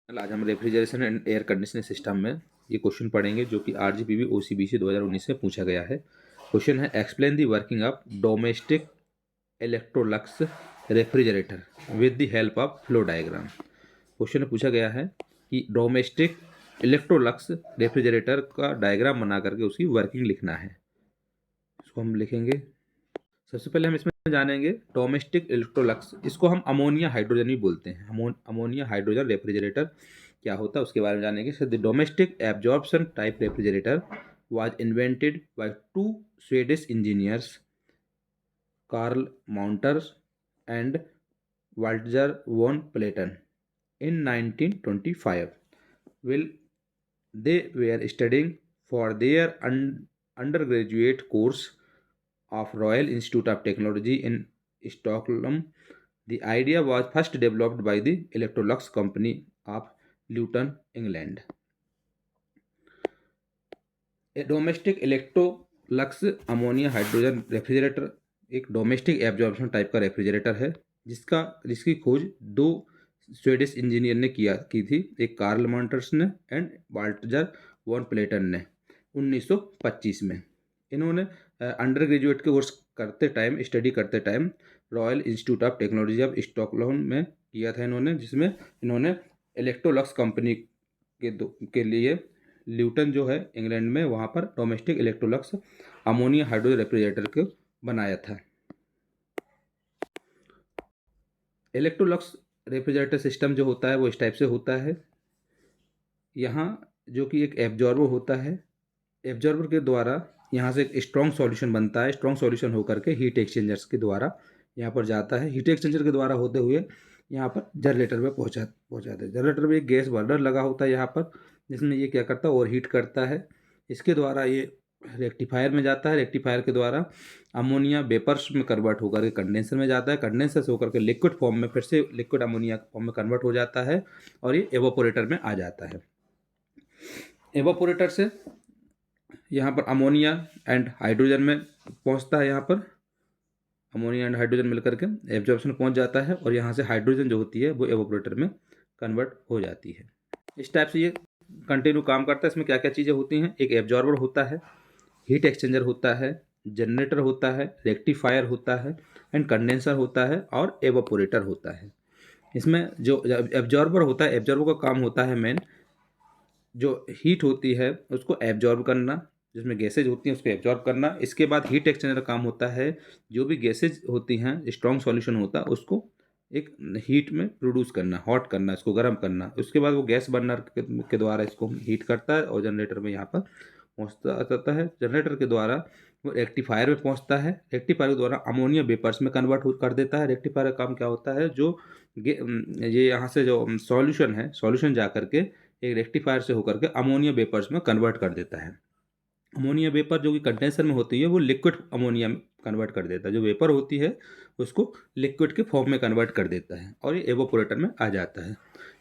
आज हम refrigeration and air conditioning system में ये क्वेश्चन पढ़ेंगे जो कि आरजीपीवी ओसीबीसी 2019 में पूछा गया है। क्वेश्चन है explain the working of domestic Electrolux refrigerator with the help of flow diagram. Question में पूछा गया है कि डोमेस्टिक इलेक्ट्रोलक्स रेफ्रिजरेटर का डायग्राम बना करके उसकी वर्किंग लिखना है। इसको हम लिखेंगे। सबसे पहले हम इसमें जानेंगे डोमेस्टिक इलेक्ट्रोलक्स, इसको हम अमोनिया हाइड्रोजन भी बोलते हैं। अमोनिया हाइड्रोजन रेफ्रिजरेटर क्या होता है उसके बारे में जानेंगे। So the domestic absorption type refrigerator was invented by two Swedish engineers Carl Munters and Baltzar von Platen in 1925 while they were studying for their undergraduate course of Royal Institute of Technology in Stockholm. The idea was first developed by the Electrolux company of Luton, England. A domestic Electrolux ammonia hydrogen refrigerator एक domestic absorption type का refrigerator है जिसकी खोज दो Swedish engineer ने की थी, एक कार्ल मॉन्टर्स ने एंड वाल्टजर वॉन प्लेटन ने 1925 में। इन्होंने अंडर ग्रेजुएट के कोर्स स्टडी करते time royal institute of technology of Stockholm में किया था इन्होंने, जिसमें इन्होंने इलेक्ट्रोलक्स कंपनी के लिए ल्यूटन जो है इंग्लैंड में, वहाँ पर domestic Electrolux ammonia hydrogen refrigerator को बनाया था। इलेक्ट्रोलक्स रेफ्रिजरेटर सिस्टम जो होता है वो इस टाइप से होता है। यहाँ जो कि एक एब्जॉर्बर होता है, एब्जॉर्बर के द्वारा यहाँ से एक स्ट्रॉन्ग सॉल्यूशन बनता है। स्ट्रॉन्ग सॉल्यूशन होकर के हीट एक्सचेंजर्स के द्वारा यहाँ पर जाता है। हीट एक्सचेंजर के द्वारा होते हुए यहाँ पर जनरेटर में पहुँचाते हैं। जनरेटर में एक गैस बर्नर लगा होता है यहाँ पर, जिसमें ये क्या करता है, ओवर हीट करता है। इसके द्वारा ये रेक्टिफायर में जाता है। रेक्टिफायर के द्वारा अमोनिया वेपर्स में कन्वर्ट होकर के कंडेंसर में जाता है। कंडेंसर से होकर के लिक्विड फॉर्म में फिर से लिक्विड अमोनिया फॉर्म में कन्वर्ट हो जाता है और ये एवापोरेटर में आ जाता है। एवापोरेटर से यहाँ पर अमोनिया एंड हाइड्रोजन में पहुँचता है। यहाँ पर अमोनिया एंड हाइड्रोजन मिलकर के एब्जॉर्प्शन पहुँच जाता है और यहाँ से हाइड्रोजन जो होती है वो एवापोरेटर में कन्वर्ट हो जाती है। इस टाइप से ये कंटिन्यू काम करता है। इसमें क्या क्या चीज़ें होती हैं, एक एब्जॉर्बर होता है, हीट एक्सचेंजर होता है, जनरेटर होता है, रेक्टिफायर होता है एंड कंडेंसर होता है और एवापोरेटर होता है। इसमें जो एब्जॉर्बर होता है, एब्जॉर्बर का काम होता है मेन जो हीट होती है उसको एब्जॉर्ब करना, जिसमें गैसेज होती हैं उसको एब्जॉर्ब करना। इसके बाद हीट एक्सचेंजर का काम होता है जो भी गैसेज होती हैं, स्ट्रॉन्ग सॉल्यूशन होता है उसको एक हीट में प्रोड्यूस करना, हॉट करना, इसको गर्म करना। उसके बाद वो गैस बर्नर के द्वारा इसको हीट करता है और जनरेटर में यहाँ पर पहुँचता जाता है। जनरेटर के द्वारा वो रेक्टिफायर में पहुँचता है। रेक्टिफायर के द्वारा अमोनिया वेपर्स में कन्वर्ट कर देता है। रेक्टिफायर का काम क्या होता है, जो ये यहाँ से जो सॉल्यूशन है, सॉल्यूशन जा करके एक रेक्टिफायर से होकर के अमोनिया वेपर्स में कन्वर्ट कर देता है। अमोनिया वेपर जो कि कंडेंसर में होती है वो लिक्विड अमोनिया में कन्वर्ट कर देता है। जो वेपर होती है उसको लिक्विड के फॉर्म में कन्वर्ट कर देता है और ये एवोपोरेटर में आ जाता है।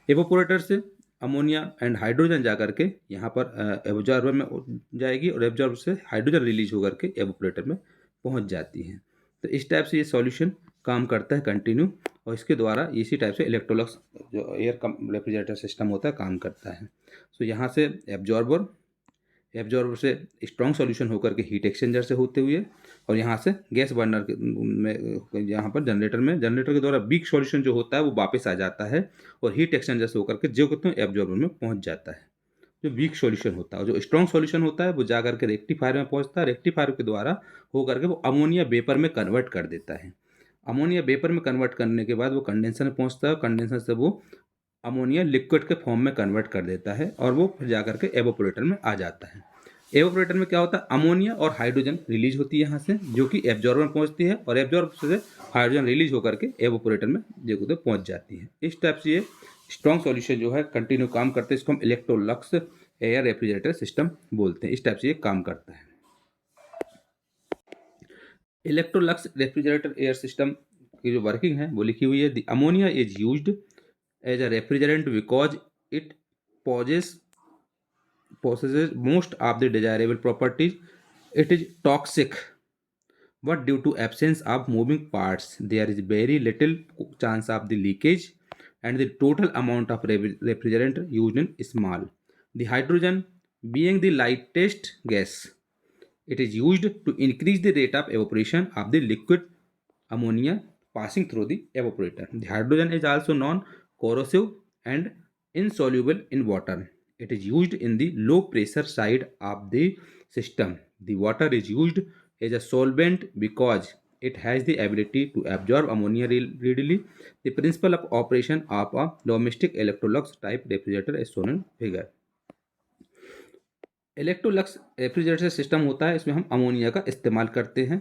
एवोपोरेटर से अमोनिया एंड हाइड्रोजन जा करके यहाँ पर एब्जॉर्बर में जाएगी और एब्जॉर्बर से हाइड्रोजन रिलीज होकर के एवोपोरेटर में पहुँच जाती है। तो इस टाइप से ये सॉल्यूशन काम करता है कंटिन्यू और इसके द्वारा इसी टाइप से इलेक्ट्रोलक्स जो एयर रेफ्रिजरेटर सिस्टम होता है काम करता है। सो यहाँ से एब्जॉर्बर से स्ट्रॉन्ग सॉल्यूशन होकर के हीट एक्सचेंजर से होते हुए और यहाँ से गैस बर्नर में यहाँ पर जनरेटर के द्वारा वीक सॉल्यूशन जो होता है वो वापस आ जाता है और हीट एक्सचेंजर से होकर के जो कहते हैं एब्जॉर्बर में पहुँच जाता है। जो वीक सॉल्यूशन होता है और जो स्ट्रॉन्ग सॉल्यूशन होता है वो जा करके रेक्टिफायर में पहुँचता है। रेक्टिफायर के द्वारा होकर के वो अमोनिया वेपर में कन्वर्ट कर देता है। अमोनिया वेपर में कन्वर्ट करने के बाद वो कंडेंसर में पहुँचता है। कंडेंसर से वो अमोनिया लिक्विड के फॉर्म में कन्वर्ट कर देता है और वो फिर जा करके एवोपोरेटर में आ जाता है। एवोपोरेटर में क्या होता है, अमोनिया और हाइड्रोजन रिलीज होती है यहाँ से, जो कि एब्जॉर्बर में पहुँचती है और एब्जॉर्बर से हाइड्रोजन रिलीज होकर के एवोपोरेटर में जो कि पहुँच जाती है। इस टाइप से ये स्ट्रॉन्ग सॉल्यूशन जो है कंटिन्यू काम करते हैं। इसको हम इलेक्ट्रोलक्स एयर रेफ्रिजरेटर सिस्टम बोलते हैं। इस टाइप से ये काम करता है। इलेक्ट्रोलक्स रेफ्रिजरेटर एयर सिस्टम की जो वर्किंग है वो लिखी हुई है। The ammonia is used as a refrigerant because it possesses most of the desirable properties. It is toxic, but due to absence of moving parts, there is very little chance of the leakage and the total amount of refrigerant used in small. The hydrogen being the lightest gas, it is used to increase the rate of evaporation of the liquid ammonia passing through the evaporator. The hydrogen is also non-corrosive and insoluble in water. It is used in the low pressure side of the system. The water is used as a solvent because it has the ability to absorb ammonia readily. The principle of operation of a domestic Electrolux type refrigerator is shown in figure. Electrolux refrigerator system होता है, इसमें हम ammonia का इस्तेमाल करते हैं।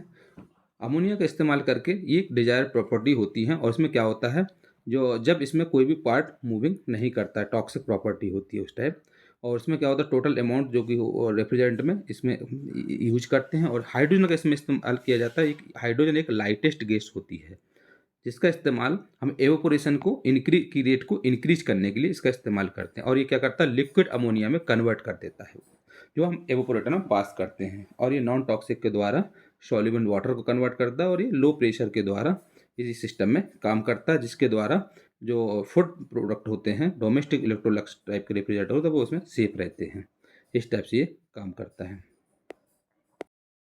Ammonia का इस्तेमाल करके ये एक डिजायर्ड प्रॉपर्टी होती है, और इसमें क्या होता है, जो जब इसमें कोई भी पार्ट मूविंग नहीं करता है, टॉक्सिक प्रॉपर्टी होती है उस टाइप। और इसमें क्या होता है, टोटल अमाउंट जो कि रेफ्रिजरेंट में इसमें यूज करते हैं। और हाइड्रोजन का इसमें इस्तेमाल किया जाता है। हाइड्रोजन एक लाइटेस्ट गैस होती है, जिसका इस्तेमाल हम एवोपोरेशन को इंक्रीज की रेट को इंक्रीज करने के लिए इसका इस्तेमाल करते हैं। और ये क्या करता है, लिक्विड अमोनिया में कन्वर्ट कर देता है, जो हम एवोपोरेटर में पास करते हैं। और ये नॉन टॉक्सिक के द्वारा सॉल्युबल वाटर को कन्वर्ट करता है, और ये लो प्रेशर के द्वारा इसी सिस्टम में काम करता है, जिसके द्वारा जो फूड प्रोडक्ट होते हैं, डोमेस्टिक इलेक्ट्रोलक्स टाइप के रेफ्रिजरेटर होता है, वो उसमें सेफ रहते हैं। इस टाइप से ये काम करता है।